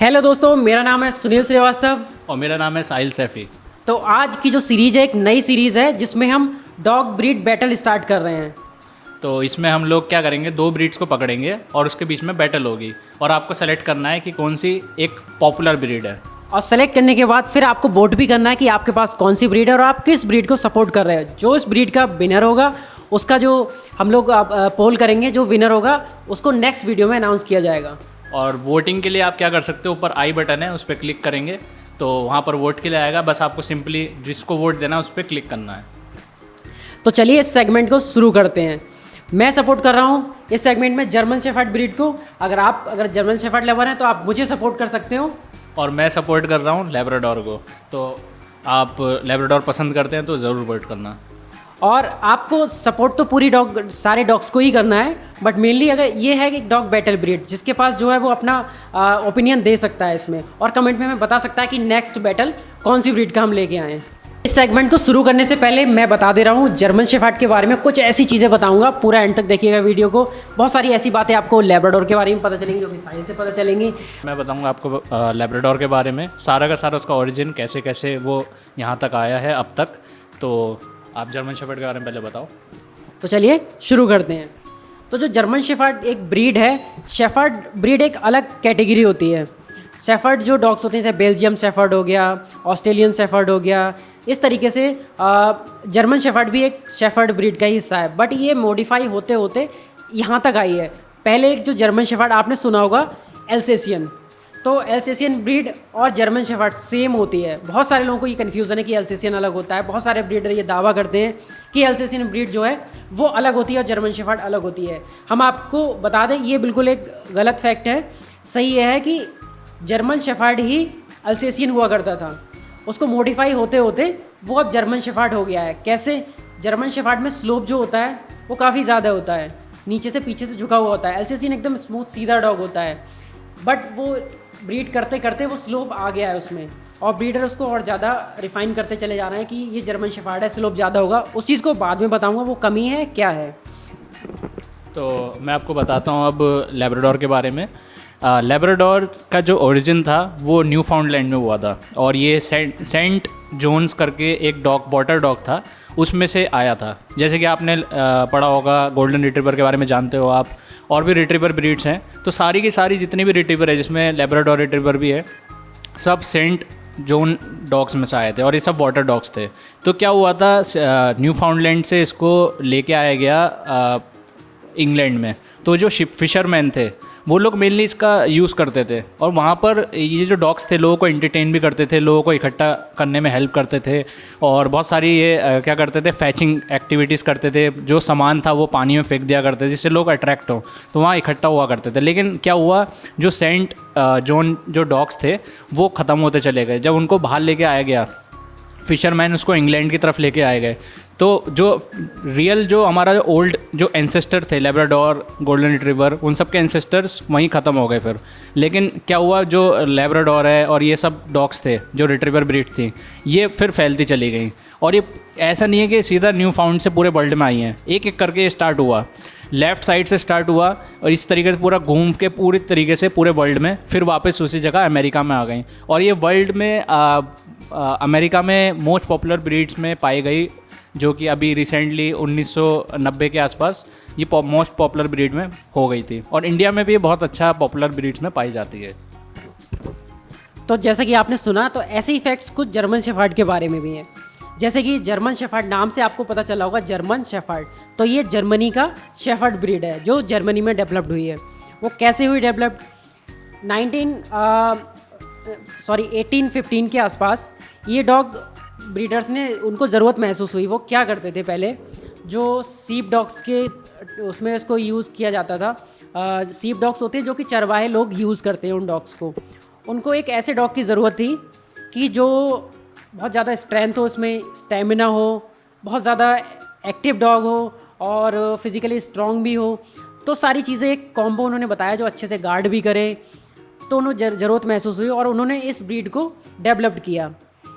Hello दोस्तों, मेरा नाम है सुनील श्रीवास्तव और मेरा नाम है साहिल सैफ़ी। तो आज की जो सीरीज़ है एक नई सीरीज़ है जिसमें हम डॉग ब्रीड बैटल स्टार्ट कर रहे हैं। तो इसमें हम लोग क्या करेंगे, दो ब्रीड्स को पकड़ेंगे और उसके बीच में बैटल होगी और आपको सेलेक्ट करना है कि कौन सी एक पॉपुलर ब्रीड है। और सेलेक्ट करने के बाद फिर आपको वोट भी करना है कि आपके पास कौन सी ब्रीड है और आप किस ब्रीड को सपोर्ट कर रहे हो। जो इस ब्रीड का विनर होगा उसका जो हम लोग पोल करेंगे, जो विनर होगा उसको नेक्स्ट वीडियो में अनाउंस किया जाएगा। और वोटिंग के लिए आप क्या कर सकते हो, ऊपर आई बटन है, उस पर क्लिक करेंगे तो वहाँ पर वोट के लिए आएगा। बस आपको सिंपली जिसको वोट देना है उस पर क्लिक करना है। तो चलिए इस सेगमेंट को शुरू करते हैं। मैं सपोर्ट कर रहा हूँ इस सेगमेंट में जर्मन शेफर्ड ब्रीड को। अगर जर्मन शेफर्ड लवर हैं तो आप मुझे सपोर्ट कर सकते हो। और मैं सपोर्ट कर रहा हूँ लैब्राडोर को। तो आप लैब्राडोर पसंद करते हैं तो ज़रूर वोट करना। और आपको सपोर्ट तो सारे डॉग्स को ही करना है, बट मेनली अगर ये है कि डॉग बैटल ब्रीड जिसके पास जो है वो अपना ओपिनियन दे सकता है इसमें और कमेंट में हमें बता सकता है कि नेक्स्ट बैटल कौन सी ब्रीड का हम लेके आए हैं। इस सेगमेंट को शुरू करने से पहले मैं बता दे रहा हूँ जर्मन शेफर्ड के बारे में कुछ ऐसी चीज़ें बताऊँगा। पूरा एंड तक देखिएगा वीडियो को। बहुत सारी ऐसी बातें आपको लैब्राडोर के बारे में पता चलेंगी जो कि साइंस से पता चलेंगी। मैं बताऊंगा आपको लैब्राडोर के बारे में, सारा का सारा उसका ओरिजिन, कैसे कैसे वो यहाँ तक आया है अब तक। तो आप जर्मन शेफर्ड के बारे में पहले बताओ। तो चलिए शुरू करते हैं। तो जो जर्मन शेफर्ड एक ब्रीड है, शेफर्ड ब्रीड एक अलग कैटेगरी होती है। शेफर्ड जो डॉग्स होते हैं जैसे बेल्जियम शेफर्ड हो गया, ऑस्ट्रेलियन शेफर्ड हो गया, इस तरीके से जर्मन शेफर्ड भी एक शेफर्ड ब्रीड का ही हिस्सा है। बट ये मॉडिफाई होते होते यहाँ तक आई है। पहले एक जो जर्मन शेफर्ड आपने सुना होगा एल्सेशियन, तो एल्सेशियन ब्रीड और जर्मन शेफर्ड सेम होती है। बहुत सारे लोगों को ये कन्फ्यूज़न है कि एल्सेशियन अलग होता है। बहुत सारे ब्रीडर ये दावा करते हैं कि एल्सेशियन ब्रीड जो है वो अलग होती है और जर्मन शेफर्ड अलग होती है। हम आपको बता दें ये बिल्कुल एक गलत फैक्ट है। सही ये है कि जर्मन शेफर्ड ही एल्सेशियन हुआ करता था, उसको मॉडिफाई होते होते वो अब जर्मन शेफर्ड हो गया है। कैसे? जर्मन शेफर्ड में स्लोप जो होता है वो काफ़ी ज़्यादा होता है, नीचे से पीछे से झुका हुआ होता है। एल्सेशियन एकदम स्मूथ सीधा डॉग होता है, बट वो ब्रीड करते करते वो स्लोप आ गया है उसमें, और ब्रीडर उसको और ज़्यादा रिफाइन करते चले जा रहे हैं कि ये जर्मन शेफर्ड है, स्लोप ज़्यादा होगा। उस चीज़ को बाद में बताऊंगा वो कमी है क्या है। तो मैं आपको बताता हूँ अब लैब्राडोर के बारे में। लैब्राडोर का जो ओरिजिन था वो न्यू फाउंडलैंड में हुआ था और ये सेंट जोन्स करके एक डॉग, वाटर डॉग था, उसमें से आया था। जैसे कि आपने पढ़ा होगा, गोल्डन रिट्रीवर के बारे में जानते हो आप, और भी रिट्रीवर ब्रीड्स हैं। तो सारी की सारी जितनी भी रिट्रीवर है, जिसमें लैब्राडोर रिट्रीवर भी है, सब सेंट जोन डॉग्स में से आए थे और ये सब वाटर डॉग्स थे। तो क्या हुआ था, न्यू फाउंडलैंड से इसको लेके आया गया इंग्लैंड में। तो जो फिशरमैन थे वो लोग मेनली इसका यूज़ करते थे और वहाँ पर ये जो डॉग्स थे लोगों को एंटरटेन भी करते थे, लोगों को इकट्ठा करने में हेल्प करते थे और बहुत सारी ये क्या करते थे, फैचिंग एक्टिविटीज़ करते थे। जो सामान था वो पानी में फेंक दिया करते थे जिससे लोग अट्रैक्ट हो, तो वहाँ इकट्ठा हुआ करते थे। लेकिन क्या हुआ, जो सेंट जोन जो डॉग्स थे वो ख़त्म होते चले गए। जब उनको बाहर लेके आया गया, फिशरमैन उसको इंग्लैंड की तरफ लेके आए गए, तो जो रियल जो हमारा जो ओल्ड जो एंसेस्टर थे, लैब्राडोर, गोल्डन रिट्रीवर, उन सब के एंसेस्टर्स वहीं ख़त्म हो गए फिर। लेकिन क्या हुआ, जो लैब्राडोर है और ये सब डॉग्स थे जो रिट्रीवर ब्रीड थी, ये फिर फैलती चली गई। और ये ऐसा नहीं है कि सीधा न्यू फाउंड से पूरे वर्ल्ड में आई हैं, एक एक करके ये स्टार्ट हुआ। लेफ़्ट साइड से स्टार्ट हुआ और इस तरीके से पूरा घूम के पूरी तरीके से पूरे वर्ल्ड में फिर वापस उसी जगह अमेरिका में आ गई। और ये वर्ल्ड में अमेरिका में मोस्ट पॉपुलर ब्रीड्स में पाई गई, जो कि अभी रिसेंटली 1990 के आसपास ये मोस्ट पॉपुलर ब्रीड में हो गई थी। और इंडिया में भी बहुत अच्छा पॉपुलर ब्रीड्स में पाई जाती है। तो जैसा कि आपने सुना, तो ऐसे ही फैक्ट्स कुछ जर्मन शेफर्ड के बारे में भी हैं। जैसे कि जर्मन शेफर्ड नाम से आपको पता चला होगा, जर्मन शेफर्ड, तो ये जर्मनी का शेफर्ड ब्रीड है जो जर्मनी में डेवलप्ड हुई है। वो कैसे हुई डेवलप्ड? 1815 के आसपास ये डॉग ब्रीडर्स ने, उनको ज़रूरत महसूस हुई। वो क्या करते थे, पहले जो सीप डॉग्स के उसमें इसको यूज़ किया जाता था। सीप डॉग्स होते हैं जो कि चरवाहे लोग यूज़ करते हैं उन डॉग्स को। उनको एक ऐसे डॉग की ज़रूरत थी कि जो बहुत ज़्यादा स्ट्रेंथ हो, उसमें स्टेमिना हो, बहुत ज़्यादा एक्टिव डॉग हो और फिज़िकली स्ट्रॉन्ग भी हो। तो सारी चीज़ें एक कॉम्बो उन्होंने बताया जो अच्छे से गार्ड भी करे। तो उन्हें ज़रूरत महसूस हुई और उन्होंने इस ब्रीड को डेवलप्ड किया।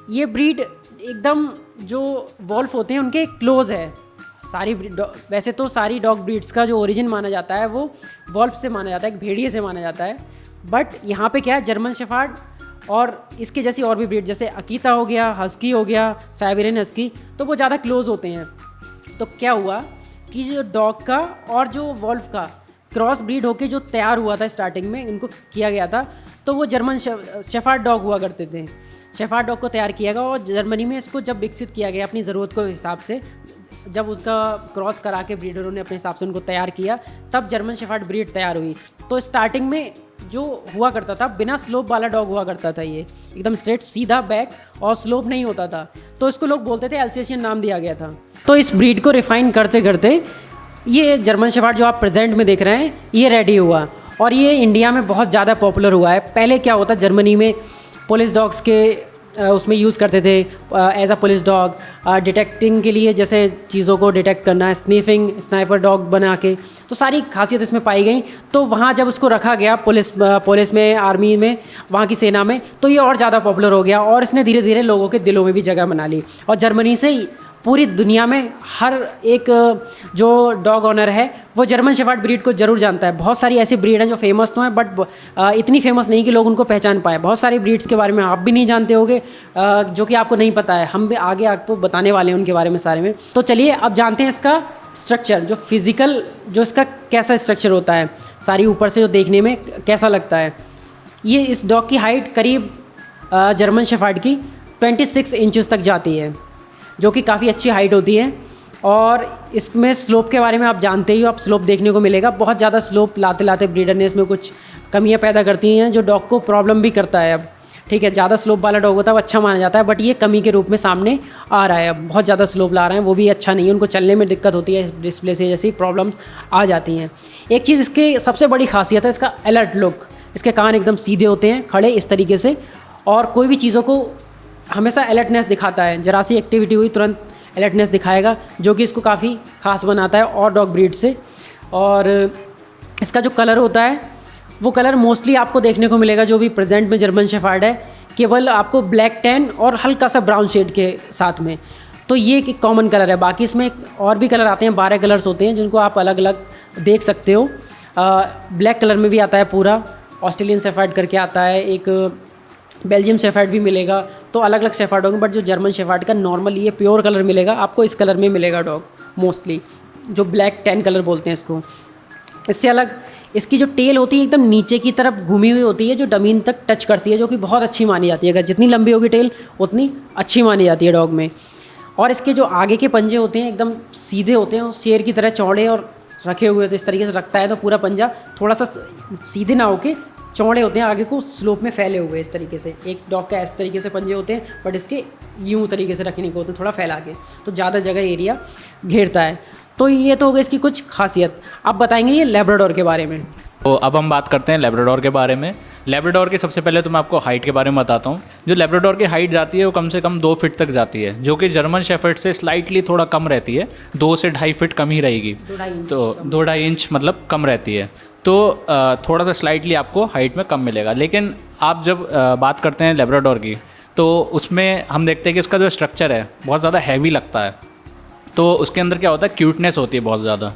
ये ब्रीड एकदम जो वॉल्फ होते हैं उनके क्लोज़ है। वैसे तो सारी डॉग ब्रीड्स का जो ओरिजिन माना जाता है वो वॉल्फ से माना जाता है, एक भेड़िए से माना जाता है। बट यहाँ पे क्या है, जर्मन शेफर्ड और इसके जैसी और भी ब्रीड जैसे अकीता हो गया, हस्की हो गया, साइबेरियन हस्की, तो वो ज़्यादा क्लोज होते हैं। तो क्या हुआ कि जो डॉग का और जो वॉल्फ का क्रॉस ब्रीड होके जो तैयार हुआ था स्टार्टिंग में, इनको किया गया था, तो वो जर्मन शेफर्ड डॉग हुआ करते थे। शेफर्ड डॉग को तैयार किया गया और जर्मनी में इसको जब विकसित किया गया अपनी ज़रूरत के हिसाब से, जब उसका क्रॉस करा के ब्रीडरों ने अपने हिसाब से उनको तैयार किया, तब जर्मन शेफर्ड ब्रीड तैयार हुई। तो स्टार्टिंग में जो हुआ करता था, बिना स्लोप वाला डॉग हुआ करता था, ये एकदम स्ट्रेट सीधा बैक और स्लोप नहीं होता था, तो इसको लोग बोलते थे एल्सेशियन, नाम दिया गया था। तो इस ब्रीड को रिफाइन करते करते ये जर्मन शेफर्ड जो आप प्रेजेंट में देख रहे हैं, ये रेडी हुआ और ये इंडिया में बहुत ज़्यादा पॉपुलर हुआ है। पहले क्या होता, जर्मनी में पुलिस डॉग्स के उसमें यूज़ करते थे as a police dog, detecting के लिए, जैसे चीज़ों को डिटेक्ट करना, स्नीफिंग, स्नाइपर डॉग बना के, तो सारी खासियत इसमें पाई गई। तो वहाँ जब उसको रखा गया पुलिस में, आर्मी में, वहाँ की सेना में, तो ये और ज़्यादा पॉपुलर हो गया और इसने धीरे धीरे लोगों के दिलों में भी जगह बना ली। और जर्मनी से ही पूरी दुनिया में हर एक जो डॉग ऑनर है वो जर्मन शेफर्ड ब्रीड को ज़रूर जानता है। बहुत सारी ऐसी ब्रीड हैं जो फेमस तो हैं, बट इतनी फेमस नहीं कि लोग उनको पहचान पाए। बहुत सारी ब्रीड्स के बारे में आप भी नहीं जानते होगे, जो कि आपको नहीं पता है, हम भी आगे आपको बताने वाले हैं उनके बारे में सारे में। तो चलिए अब जानते हैं इसका स्ट्रक्चर, जो फिज़िकल, जो इसका कैसा स्ट्रक्चर होता है, सारी ऊपर से जो देखने में कैसा लगता है। ये इस डॉग की हाइट करीब जर्मन शेफर्ड की 26 इंचज़ तक जाती है, जो कि काफ़ी अच्छी हाइट होती है। और इसमें स्लोप के बारे में आप जानते ही हो, आप स्लोप देखने को मिलेगा। बहुत ज़्यादा स्लोप लाते लाते ब्रीडर ने इसमें कुछ कमियां पैदा करती हैं, जो डॉग को प्रॉब्लम भी करता है। अब ठीक है, ज़्यादा स्लोप वाला डॉग होता है वो अच्छा माना जाता है, बट ये कमी के रूप में सामने आ रहा है। अब बहुत ज़्यादा स्लोप ला रहे हैं, वो भी अच्छा नहीं है, उनको चलने में दिक्कत होती है, डिस्प्ले से जैसी प्रॉब्लम्स आ जाती हैं। एक चीज़ इसकी सबसे बड़ी खासियत है इसका अलर्ट लुक। इसके कान एकदम सीधे होते हैं, खड़े इस तरीके से, और कोई भी चीज़ों को हमेशा अलर्टनेस दिखाता है। जरा सी एक्टिविटी हुई तुरंत अलर्टनेस दिखाएगा, जो कि इसको काफ़ी खास बनाता है और डॉग ब्रीड से। और इसका जो कलर होता है वो कलर मोस्टली आपको देखने को मिलेगा, जो भी प्रेजेंट में जर्मन शेफर्ड है, केवल आपको ब्लैक टैन और हल्का सा ब्राउन शेड के साथ में। तो ये एक कॉमन कलर है। बाकी इसमें और भी कलर आते हैं, 12 कलर्स होते हैं, जिनको आप अलग अलग देख सकते हो। ब्लैक कलर में भी आता है पूरा, ऑस्ट्रेलियन शेफर्ड करके आता है, एक बेल्जियम शेफर्ड भी मिलेगा। तो अलग अलग शेफर्ड होंगे, बट जो जर्मन शेफर्ड का नॉर्मली ये प्योर कलर मिलेगा आपको, इस कलर में मिलेगा डॉग मोस्टली, जो ब्लैक टैन कलर बोलते हैं इसको। इससे अलग इसकी जो टेल होती है एकदम नीचे की तरफ घूमी हुई होती है, जो ज़मीन तक टच करती है, जो कि बहुत अच्छी मानी जाती है। अगर जितनी लंबी होगी टेल उतनी अच्छी मानी जाती है डॉग में। और इसके जो आगे के पंजे होते हैं एकदम सीधे होते हैं, शेर की तरह चौड़े और रखे हुए होते हैं। इस तरीके से रखता है तो पूरा पंजा थोड़ा सा सीधे ना होके चौड़े होते हैं, आगे को स्लोप में फैले हुए इस तरीके से। एक डॉग का इस तरीके से पंजे होते हैं, बट इसके यूं तरीके से रखने को होते हैं, थोड़ा फैला के, तो ज़्यादा जगह एरिया घेरता है। तो ये तो हो गई इसकी कुछ खासियत। अब बताएंगे ये लैब्राडोर के बारे में। तो अब हम बात करते हैं लैब्राडोर के बारे में। लैब्राडोर की सबसे पहले तो मैं आपको हाइट के बारे में बताता हूँ। जो लैब्राडोर की हाइट जाती है वो कम से कम 2 फीट तक जाती है, जो कि जर्मन शेफर्ड से स्लाइटली थोड़ा कम रहती है, 2 से 2.5 फीट कम ही रहेगी। तो 2-2.5 इंच मतलब कम रहती है। तो थोड़ा सा स्लाइटली आपको हाइट में कम मिलेगा। लेकिन आप जब बात करते हैं लैब्राडोर की, तो उसमें हम देखते हैं कि इसका जो स्ट्रक्चर है बहुत ज़्यादा हैवी लगता है। तो उसके अंदर क्या होता है, क्यूटनेस होती है बहुत ज़्यादा।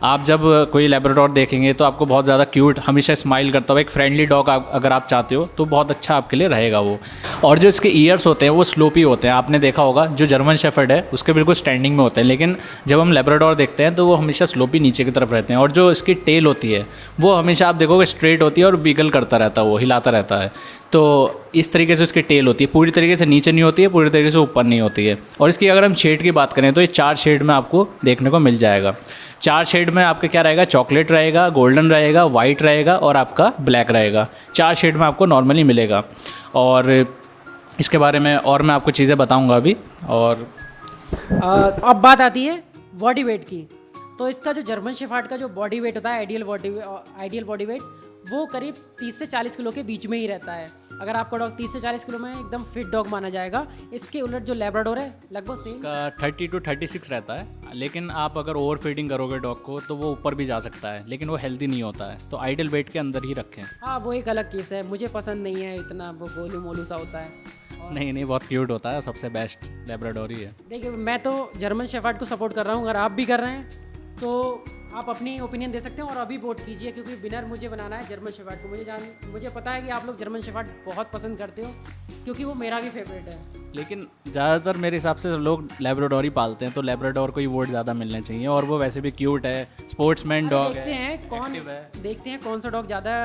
आप जब कोई लैब्राडोर देखेंगे तो आपको बहुत ज़्यादा क्यूट, हमेशा स्माइल करता हुआ एक फ्रेंडली डॉग अगर आप चाहते हो तो बहुत अच्छा आपके लिए रहेगा वो। और जो इसके ईयर्स होते हैं वो स्लोपी होते हैं। आपने देखा होगा जो जर्मन शेफर्ड है उसके बिल्कुल स्टैंडिंग में होते हैं, लेकिन जब हम लैब्राडोर देखते हैं तो वो हमेशा स्लोपी नीचे की तरफ रहते हैं। और जो इसकी टेल होती है वो हमेशा आप देखोगे स्ट्रेट होती है और विगल करता रहता है, वो हिलाता रहता है। तो इस तरीके से उसकी टेल होती है, पूरी तरीके से नीचे नहीं होती है, पूरी तरीके से ऊपर नहीं होती है। और इसकी अगर हम शेड की बात करें तो ये 4 शेड में आपको देखने को मिल जाएगा। 4 शेड में आपके क्या रहेगा, चॉकलेट रहेगा, गोल्डन रहेगा, वाइट रहेगा और आपका ब्लैक रहेगा। 4 शेड में आपको नॉर्मली मिलेगा। और इसके बारे में और मैं आपको चीज़ें बताऊंगा अभी। और अब बात आती है बॉडी वेट की। तो इसका जो जर्मन शेफर्ड का जो बॉडी वेट होता है, आइडियल बॉडी वेट, वो करीब 30 से 40 किलो के बीच में ही रहता है। अगर आपका डॉग 30 से 40 किलो में एकदम फिट डॉग माना जाएगा। इसके उलट जो लैब्राडोर है लगभग सेम का 30 to 36 रहता है। लेकिन आप अगर ओवर फीडिंग करोगे डॉग को तो वो ऊपर भी जा सकता है, लेकिन वो हेल्दी नहीं होता है। तो आइडियल वेट के अंदर ही रखें। हाँ, वो एक अलग केस है, मुझे पसंद नहीं है इतना, वो गोलू मोलू सा होता है। नहीं, बहुत क्यूट होता है, सबसे बेस्ट लैब्राडोर ही है। देखिए, मैं तो जर्मन शेफर्ड को सपोर्ट कर रहा हूँ। अगर आप भी कर रहे हैं तो आप अपनी ओपिनियन दे सकते हैं और अभी वोट कीजिए, क्योंकि विनर मुझे बनाना है जर्मन शेफर्ड को। मुझे पता है कि आप लोग जर्मन शेफर्ड बहुत पसंद करते हो, क्योंकि वो मेरा भी फेवरेट है। लेकिन ज़्यादातर मेरे हिसाब से लोग लैब्राडोर ही पालते हैं, तो लैब्राडोर को ही वोट ज़्यादा मिलने चाहिए। और वो वैसे भी क्यूट है, स्पोर्ट्समैन डॉग देखते है, हैं देखते हैं कौन सा डॉग ज़्यादा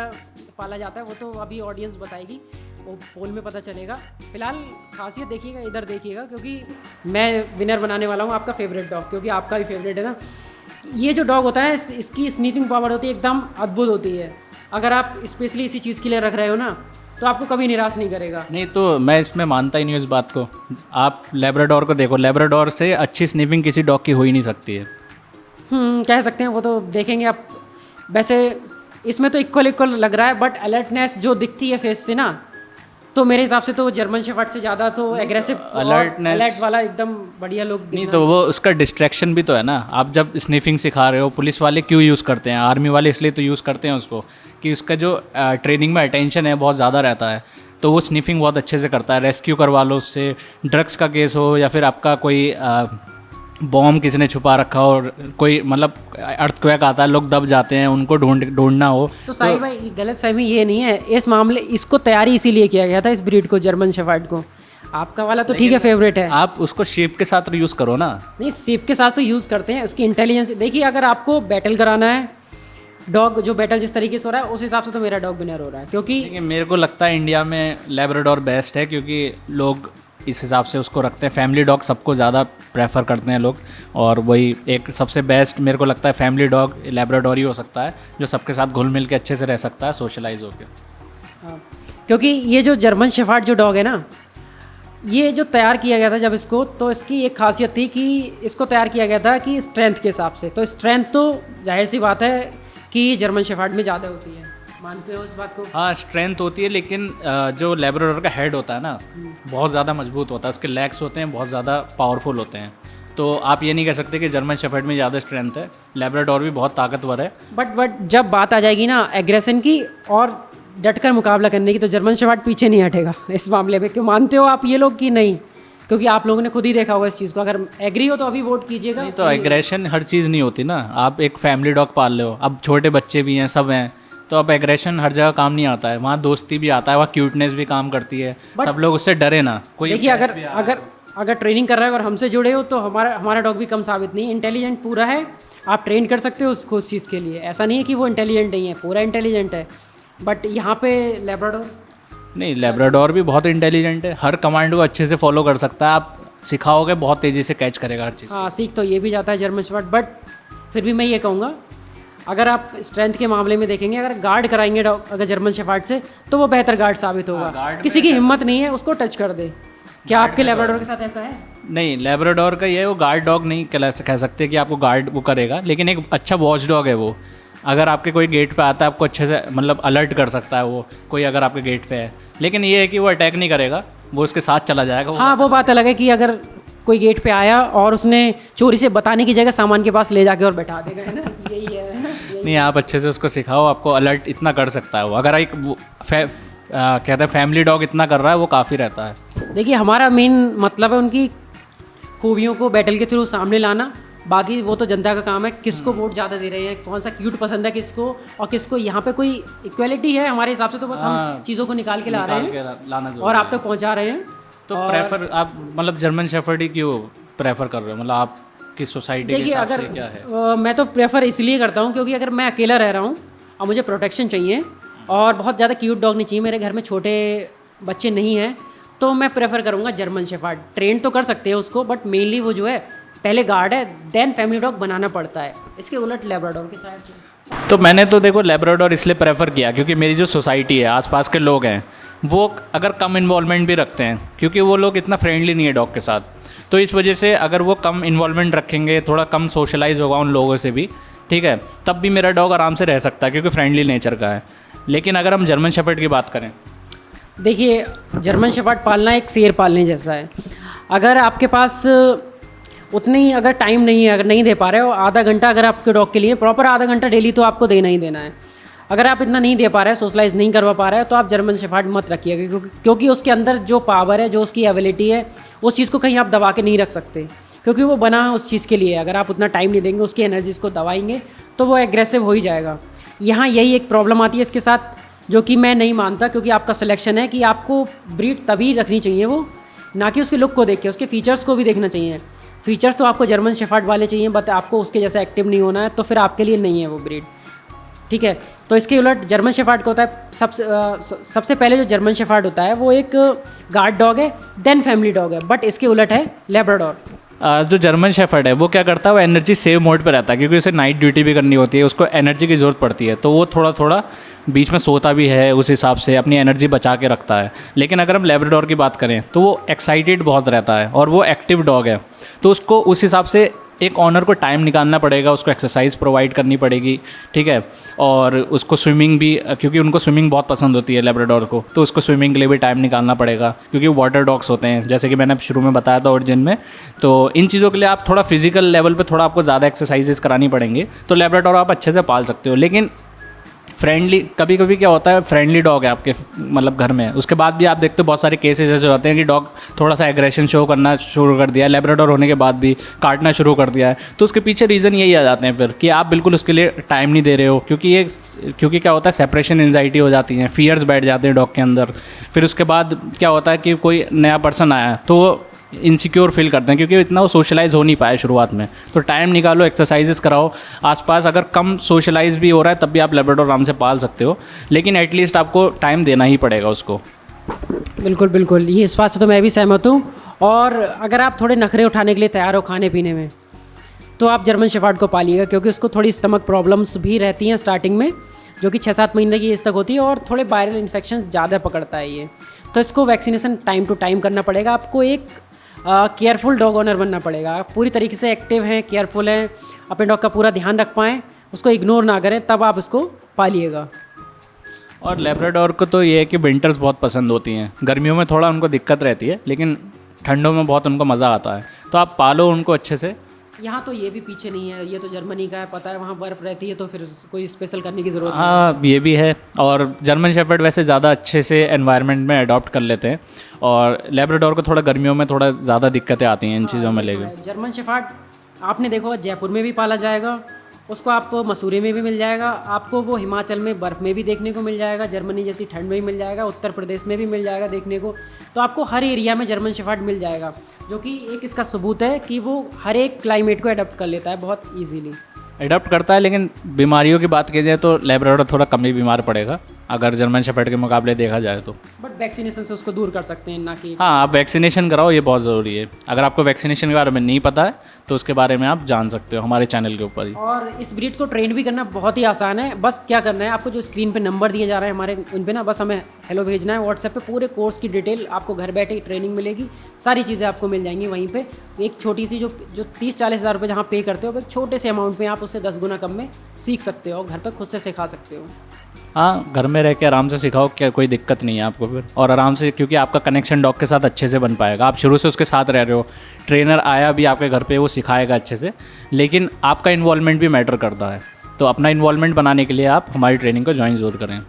पाला जाता है, वो तो अभी ऑडियंस बताएगी, वो पोल में पता चलेगा। फिलहाल खासियत देखिएगा, इधर देखिएगा, क्योंकि मैं विनर बनाने वाला हूँ आपका फेवरेट डॉग, क्योंकि आपका भी फेवरेट है ना। ये जो डॉग होता है इसकी स्नीफिंग पावर होती है एकदम अद्भुत होती है। अगर आप स्पेशली इसी चीज़ के लिए रख रहे हो ना, तो आपको कभी निराश नहीं करेगा। नहीं तो मैं इसमें मानता ही नहीं हूँ इस बात को। आप लैब्राडोर को देखो, लैब्राडोर से अच्छी स्निफिंग किसी डॉग की हो ही नहीं सकती है। कह सकते हैं, वो तो देखेंगे आप। वैसे इसमें तो इक्वल लग रहा है, बट अलर्टनेस जो दिखती है फेस से ना, तो मेरे हिसाब से तो जर्मन शेफर्ड से ज़्यादा तो एग्रेसिव अलर्ट वाला एकदम बढ़िया लोग नहीं तो वो उसका डिस्ट्रैक्शन भी तो है ना। आप जब स्निफिंग सिखा रहे हो, पुलिस वाले क्यों यूज़ करते हैं, आर्मी वाले इसलिए तो यूज़ करते हैं उसको कि उसका जो ट्रेनिंग में अटेंशन है बहुत ज़्यादा रहता है, तो वो स्निफिंग बहुत अच्छे से करता है। रेस्क्यू करवा लो उससे, ड्रग्स का केस हो या फिर आपका कोई बॉम्ब किसी ने छुपा रखा हो, और कोई मतलब अर्थक्वेक आता है, लोग दब जाते हैं, उनको ढूंढना हो। तो साहिल भाई गलत फहमी ये नहीं है इस मामले, इसको तैयारी इसीलिए किया गया था इस ब्रीड को, जर्मन शेफर्ड को। आपका वाला तो ठीक है, फेवरेट है। आप उसको शेप के साथ यूज़ करो ना। नहीं, शेप के साथ तो यूज़ करते हैं, उसकी इंटेलिजेंस देखिए। अगर आपको बैटल कराना है, डॉग जो बैटल जिस तरीके से हो रहा है उस हिसाब से तो मेरा डॉग विनर हो रहा है, क्योंकि मेरे को लगता है इंडिया में लैब्राडोर बेस्ट है, क्योंकि लोग इस हिसाब से उसको रखते हैं। फैमिली डॉग सबको ज़्यादा प्रेफर करते हैं लोग, और वही एक सबसे बेस्ट मेरे को लगता है फैमिली डॉग लैब्राडोर ही हो सकता है, जो सबके साथ घुल मिल के अच्छे से रह सकता है, सोशलाइज होकर। हाँ, क्योंकि ये जो जर्मन शेफर्ड जो डॉग है ना, ये जो तैयार किया गया था जब इसको, तो इसकी एक खासियत थी कि इसको तैयार किया गया था कि स्ट्रेंथ के हिसाब से। तो स्ट्रेंथ तो जाहिर सी बात है कि जर्मन शेफर्ड में ज़्यादा होती है, मानते हो इस बात को? हाँ, स्ट्रेंथ होती है, लेकिन जो लैब्राडोर का हेड होता है ना, बहुत ज़्यादा मजबूत होता है, उसके लेग्स होते हैं बहुत ज़्यादा पावरफुल होते हैं। तो आप ये नहीं कह सकते कि जर्मन शेफर्ड में ज़्यादा स्ट्रेंथ है, लैब्राडोर भी बहुत ताकतवर है। बट जब बात आ जाएगी ना एग्रेशन की और डटकर मुकाबला करने की, तो जर्मन शेफर्ड पीछे नहीं हटेगा इस मामले में। क्यों, मानते हो आप ये लोग कि नहीं? क्योंकि आप लोगों ने खुद ही देखा होगा इस चीज़ को। अगर एग्री हो तो अभी वोट कीजिएगा। नहीं तो एग्रेशन हर चीज़ नहीं होती ना। आप एक फैमिली डॉग पाल रहे हो, अब छोटे बच्चे भी हैं, सब हैं, तो अब एग्रेशन हर जगह काम नहीं आता है। वहाँ दोस्ती भी आता है, वहाँ क्यूटनेस भी काम करती है। सब लोग उससे डरे ना। कोई देखिए, अगर ट्रेनिंग कर रहा है और हमसे जुड़े हो, तो हमारा डॉग भी कम साबित नहीं, इंटेलिजेंट पूरा है। आप ट्रेन कर सकते हो उसको उस चीज़ के लिए। ऐसा नहीं है कि वो इंटेलिजेंट नहीं है, पूरा इंटेलिजेंट है। बट यहाँ पे लैब्राडोर नहीं, लैब्राडोर भी बहुत इंटेलिजेंट है, हर कमांड को अच्छे से फॉलो कर सकता है। आप सिखाओगे बहुत तेज़ी से कैच करेगा हर चीज़। हाँ, सीख तो ये भी जाता है जर्मन शेफर्ड। बट फिर भी मैं ये कहूँगा, अगर आप स्ट्रेंथ के मामले में देखेंगे, अगर गार्ड कराएंगे अगर जर्मन शेफर्ड से, तो वो बेहतर गार्ड साबित होगा। किसी की हिम्मत नहीं है उसको टच कर दे। क्या आपके लैब्राडोर के साथ ऐसा है? नहीं, लैब्राडोर का ये है, वो गार्ड डॉग नहीं कह सकते कि आपको गार्ड वो करेगा, लेकिन एक अच्छा वॉच डॉग है वो। अगर आपके कोई गेट पे आता है, आपको अच्छे से मतलब अलर्ट कर सकता है वो, कोई अगर आपके गेट पे है। लेकिन ये है कि वो अटैक नहीं करेगा, वो उसके साथ चला जाएगा। हाँ, वो बात अलग है कि अगर कोई गेट पे आया और उसने चोरी से बताने की जगह सामान के पास ले जाके और बैठा देगा, है ना? यही है ना? नहीं, आप अच्छे से उसको सिखाओ, आपको अलर्ट इतना कर सकता है वो। अगर एक कहते हैं फैमिली डॉग इतना कर रहा है, वो काफ़ी रहता है। देखिए, हमारा मेन मतलब है उनकी खूबियों को बैटल के थ्रू सामने लाना। बाकी वो तो जनता का काम है, किसको वोट ज़्यादा दे रहे हैं, कौन सा क्यूट पसंद है किसको, और किसको। यहाँ पे कोई इक्वालिटी है हमारे हिसाब से, तो बस हम चीज़ों को निकाल के ला रहे हैं और आप तक पहुँचा रहे हैं। तो प्रेफर आप मतलब जर्मन शेफर्ड ही क्यों प्रेफर कर रहे हो? मतलब आप किस सोसाइटी के हिसाब से क्या है? मैं तो प्रेफर इसलिए करता हूँ क्योंकि अगर मैं अकेला रह रहा हूँ और मुझे प्रोटेक्शन चाहिए और बहुत ज़्यादा क्यूट डॉग नहीं चाहिए, मेरे घर में छोटे बच्चे नहीं हैं, तो मैं प्रेफर करूँगा जर्मन शेफर्ड। ट्रेन तो कर सकते हैं उसको, बट मेनली वो जो है पहले गार्ड है, देन फैमिली डॉग बनाना पड़ता है। इसके उलट लैब्राडोर के साथ तो मैंने तो देखो लैब्राडोर इसलिए प्रेफर किया क्योंकि मेरी जो सोसाइटी है, आसपास के लोग हैं, वो अगर कम इन्वॉल्वमेंट भी रखते हैं, क्योंकि वो लोग इतना फ्रेंडली नहीं है डॉग के साथ, तो इस वजह से अगर वो कम इन्वॉल्वमेंट रखेंगे, थोड़ा कम सोशलाइज होगा उन लोगों से भी, ठीक है, तब भी मेरा डॉग आराम से रह सकता है क्योंकि फ्रेंडली नेचर का है। लेकिन अगर हम जर्मन शेफर्ड की बात करें, देखिए, जर्मन शेफर्ड पालना एक शेर पालने जैसा है। अगर आपके पास उतनी अगर टाइम नहीं है, अगर नहीं दे पा रहे हो, आधा घंटा अगर आपके डॉग के लिए प्रॉपर आधा घंटा डेली तो आपको देना ही देना है। अगर आप इतना नहीं दे पा रहे हैं, सोशलाइज नहीं करवा पा रहे हैं, तो आप जर्मन शेफर्ड मत रखिएगा, क्योंकि उसके अंदर जो पावर है, जो उसकी एबिलिटी है, उस चीज़ को कहीं आप दबा के नहीं रख सकते, क्योंकि वो बना है उस चीज़ के लिए। अगर आप उतना टाइम नहीं देंगे, उसकी एनर्जीज को दबाएंगे, तो वो एग्रेसिव हो ही जाएगा। यहाँ यही एक प्रॉब्लम आती है इसके साथ, जो कि मैं नहीं मानता, क्योंकि आपका सिलेक्शन है कि आपको ब्रीड तभी रखनी चाहिए वो, ना कि उसके लुक को देख के, उसके फीचर्स को भी देखना चाहिए। फीचर्स तो आपको जर्मन शेफर्ड वाले चाहिए, बट आपको उसके जैसा एक्टिव नहीं होना है, तो फिर आपके लिए नहीं है वो ब्रीड, ठीक है। तो इसके उलट जर्मन शेफर्ड का होता है सबसे पहले जो जर्मन शेफर्ड होता है वो एक गार्ड डॉग है, देन फैमिली डॉग है, बट इसके उलट है लैब्राडोर। जो जर्मन शेफर्ड है वो क्या करता है, वो एनर्जी सेव मोड पे रहता है, क्योंकि उसे नाइट ड्यूटी भी करनी होती है, उसको एनर्जी की ज़रूरत पड़ती है, तो वो थोड़ा थोड़ा बीच में सोता भी है, उस हिसाब से अपनी एनर्जी बचा के रखता है। लेकिन अगर हम लैब्राडोर की बात करें तो वो एक्साइटेड बहुत रहता है और वो एक्टिव डॉग है, तो उसको उस हिसाब से एक ऑनर को टाइम निकालना पड़ेगा, उसको एक्सरसाइज प्रोवाइड करनी पड़ेगी, ठीक है। और उसको स्विमिंग भी, क्योंकि उनको स्विमिंग बहुत पसंद होती है लैब्राडोर को, तो उसको स्विमिंग के लिए भी टाइम निकालना पड़ेगा, क्योंकि वाटर डॉग्स होते हैं, जैसे कि मैंने शुरू में बताया था ओरिजिन में। तो इन चीज़ों के लिए आप थोड़ा फिजिकल लेवल पे थोड़ा आपको ज़्यादा एक्सरसाइजेस करानी पड़ेंगे, तो लैब्राडोर आप अच्छे से पाल सकते हो। लेकिन फ्रेंडली, कभी कभी क्या होता है, फ्रेंडली डॉग है आपके मतलब घर में, उसके बाद भी आप देखते हो बहुत सारे केसेस ऐसे होते हैं कि डॉग थोड़ा सा एग्रेशन शो करना शुरू कर दिया है, लैब्राडोर होने के बाद भी काटना शुरू कर दिया है, तो उसके पीछे रीज़न यही आ जाते हैं फिर कि आप बिल्कुल उसके लिए टाइम नहीं दे रहे हो, क्योंकि क्या होता है, सेपरेशन एंजाइटी हो जाती है, फियर्स बैठ जाते हैं डॉग के अंदर। फिर उसके बाद क्या होता है कि कोई नया पर्सन आया तो वो इनसिक्योर फील करते हैं, क्योंकि इतना वो सोशलाइज़ हो नहीं पाया शुरुआत में। तो टाइम निकालो, एक्सरसाइजेस कराओ आसपास। अगर कम सोशलाइज भी हो रहा है तब भी आप लैब्राडोर आराम से पाल सकते हो, लेकिन एटलीस्ट आपको टाइम देना ही पड़ेगा उसको। बिल्कुल बिल्कुल, ये इस बात से तो मैं भी सहमत हूँ। और अगर आप थोड़े नखरे उठाने के लिए तैयार हो खाने पीने में, तो आप जर्मन शेफर्ड को पालिएगा, क्योंकि उसको थोड़ी स्टमक प्रॉब्लम्स भी रहती हैं स्टार्टिंग में, जो कि 6-7 महीने की एज तक होती है, और थोड़े वायरल इन्फेक्शन ज़्यादा पकड़ता है ये। तो इसको वैक्सीनेशन टाइम टू टाइम करना पड़ेगा। आपको एक केयरफुल डॉग ओनर बनना पड़ेगा। आप पूरी तरीके से एक्टिव हैं, केयरफुल हैं, अपने डॉग का पूरा ध्यान रख पाएँ, उसको इग्नोर ना करें, तब आप उसको पालिएगा। और लैब्राडोर को तो ये है कि विंटर्स बहुत पसंद होती हैं, गर्मियों में थोड़ा उनको दिक्कत रहती है, लेकिन ठंडों में बहुत उनको मज़ा आता है, तो आप पालो उनको अच्छे से। यहाँ तो ये भी पीछे नहीं है, ये तो जर्मनी का है, पता है वहाँ बर्फ़ रहती है, तो फिर कोई स्पेशल करने की ज़रूरत नहीं है। हाँ, ये भी है। और जर्मन शेफर्ड वैसे ज़्यादा अच्छे से एनवायरनमेंट में अडॉप्ट कर लेते हैं, और लैब्राडोर को थोड़ा गर्मियों में थोड़ा ज़्यादा दिक्कतें आती हैं इन चीज़ों में लेकर। जर्मन शेफर्ड आपने देखो जयपुर में भी पाला जाएगा, उसको आपको मसूरी में भी मिल जाएगा, आपको वो हिमाचल में बर्फ़ में भी देखने को मिल जाएगा, जर्मनी जैसी ठंड में भी मिल जाएगा, उत्तर प्रदेश में भी मिल जाएगा देखने को। तो आपको हर एरिया में जर्मन शेफर्ड मिल जाएगा, जो कि एक इसका सबूत है कि वो हर एक क्लाइमेट को अडॉप्ट कर लेता है बहुत ईजीली। अडॉप्ट करता है, लेकिन बीमारियों की बात की जाए तो लैब्राडोर थोड़ा कम ही बीमार पड़ेगा अगर जर्मन शेफर्ड के मुकाबले देखा जाए तो। बट वैक्सीनेशन से उसको दूर कर सकते हैं, ना कि हाँ, आप वैक्सीनेशन कराओ, ये बहुत ज़रूरी है। अगर आपको वैक्सीनेशन के बारे में नहीं पता है तो उसके बारे में आप जान सकते हो हमारे चैनल के ऊपर ही। और इस ब्रीड को ट्रेन भी करना बहुत ही आसान है। बस क्या करना है, आपको जो स्क्रीन पे नंबर दिए जा रहे हैं हमारे, उन पे ना बस हमें हेलो भेजना है व्हाट्सएप पे। पूरे कोर्स की डिटेल आपको घर बैठे ही ट्रेनिंग मिलेगी, सारी चीज़ें आपको मिल जाएंगी वहीं पे। एक छोटी सी जो 30-40 हज़ार रुपये जहाँ पे करते हो, एक छोटे से अमाउंट में आप उससे 10 गुना कम में सीख सकते हो, घर पर खुद से सिखा सकते हो। हाँ, घर में रह के आराम से सिखाओ, क्या कोई दिक्कत नहीं है आपको फिर। और आराम से, क्योंकि आपका कनेक्शन डॉग के साथ अच्छे से बन पाएगा, आप शुरू से उसके साथ रह रहे हो, ट्रेनर आया भी आपके घर पे, वो सिखाएगा अच्छे से, लेकिन आपका इन्वॉल्वमेंट भी मैटर करता है। तो अपना इन्वॉल्वमेंट बनाने के लिए आप हमारी ट्रेनिंग को ज्वाइन ज़रूर करें।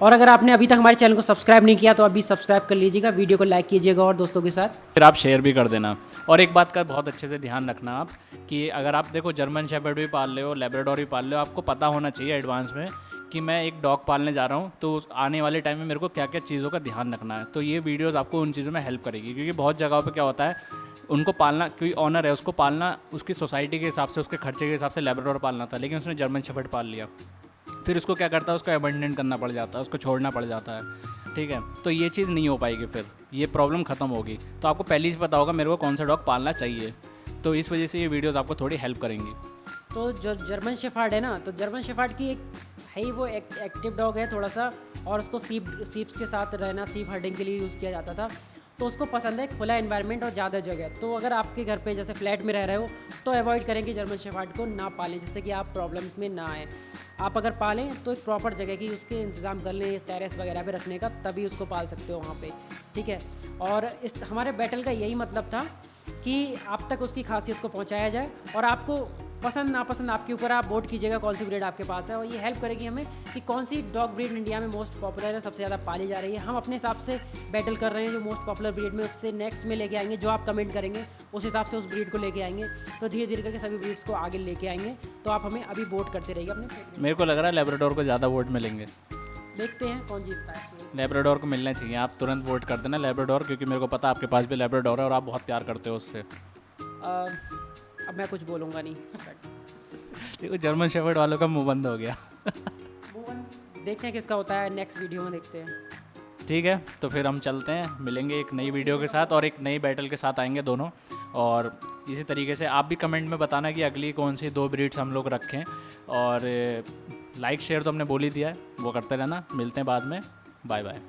और अगर आपने अभी तक हमारे चैनल को सब्सक्राइब नहीं किया तो अभी सब्सक्राइब कर लीजिएगा, वीडियो को लाइक कीजिएगा और दोस्तों के साथ फिर आप शेयर भी कर देना। और एक बात का बहुत अच्छे से ध्यान रखना आप, कि अगर आप देखो जर्मन शेफर्ड भी पाल रहे हो, लैब्राडोर भी पाल रहे हो, आपको पता होना चाहिए एडवांस में कि मैं एक डॉग पालने जा रहा हूँ, तो आने वाले टाइम में मेरे को क्या क्या चीज़ों का ध्यान रखना है। तो ये वीडियोज़ आपको उन चीज़ों में हेल्प करेगी, क्योंकि बहुत जगहों पर क्या होता है, उनको पालना, कोई ऑनर है उसको पालना उसकी सोसाइटी के हिसाब से, उसके खर्चे के हिसाब से लैब्राडोर पालना था, लेकिन उसने जर्मन शेफर्ड पाल लिया, फिर उसको क्या करता है, उसको अबंडन करना पड़ जाता है, उसको छोड़ना पड़ जाता है, ठीक है। तो ये चीज़ नहीं हो पाएगी, फिर ये प्रॉब्लम ख़त्म होगी। तो आपको पहले ही पता होगा मेरे को कौन सा डॉग पालना चाहिए, तो इस वजह से ये वीडियोज़ आपको थोड़ी हेल्प करेंगी। तो जो जर्मन शेफर्ड है ना, तो जर्मन शेफर्ड की एक है ही, वो एक्टिव डॉग है थोड़ा सा, और उसको सीप्स के साथ रहना, सीप हर्डिंग के लिए यूज़ किया जाता था। तो उसको पसंद है खुला एनवायरनमेंट और ज़्यादा जगह। तो अगर आपके घर पे जैसे फ्लैट में रह रहे हो तो अवॉइड करें कि जर्मन शेफर्ड को ना पालें, जिससे कि आप प्रॉब्लम्स में ना आए। आप अगर पालें तो एक प्रॉपर जगह की उसके इंतज़ाम कर लें, टेरेस वगैरह पे रखने का, तभी उसको पाल सकते हो वहाँ पे, ठीक है। और इस हमारे बैटल का यही मतलब था कि आप तक उसकी खासियत को पहुँचाया जाए, और आपको पसंद नापसंद आपके ऊपर, आप वोट कीजिएगा कौन सी ब्रीड आपके पास है, और ये हेल्प करेगी हमें कि कौन सी डॉग ब्रीड इंडिया में मोस्ट पॉपुलर है, सबसे ज़्यादा पाली जा रही है। हम अपने हिसाब से बैटल कर रहे हैं जो मोस्ट पॉपुलर ब्रीड में, उससे नेक्स्ट में लेके आएंगे। जो आप कमेंट करेंगे उस हिसाब से उस ब्रीड को लेके आएंगे। तो धीरे धीरे करके सभी ब्रीड्स को आगे लेके आएंगे। तो आप हमें अभी वोट करते रहिए अपने favorite। मेरे को लग रहा है लेब्राडोर को ज़्यादा वोट मिलेंगे। देखते हैं कौन जीतता है इसमें। लेब्राडोर को मिलने चाहिए, आप तुरंत वोट कर देना लेब्राडोर, क्योंकि मेरे को पता है आपके पास भी लेब्राडोर है और आप बहुत प्यार करते हो उससे। अब मैं कुछ बोलूँगा नहीं। देखो जर्मन शेफर्ड वालों का मुंह बंद हो गया। देखते हैं किसका होता है, नेक्स्ट वीडियो में देखते हैं। ठीक है, तो फिर हम चलते हैं, मिलेंगे एक नई वीडियो के साथ और एक नई बैटल के साथ आएंगे दोनों। और इसी तरीके से आप भी कमेंट में बताना कि अगली कौन सी 2 ब्रीड्स हम लोग रखें। और लाइक शेयर तो हमने बोल ही दिया है, वो करते रहना। मिलते हैं बाद में, बाय बाय।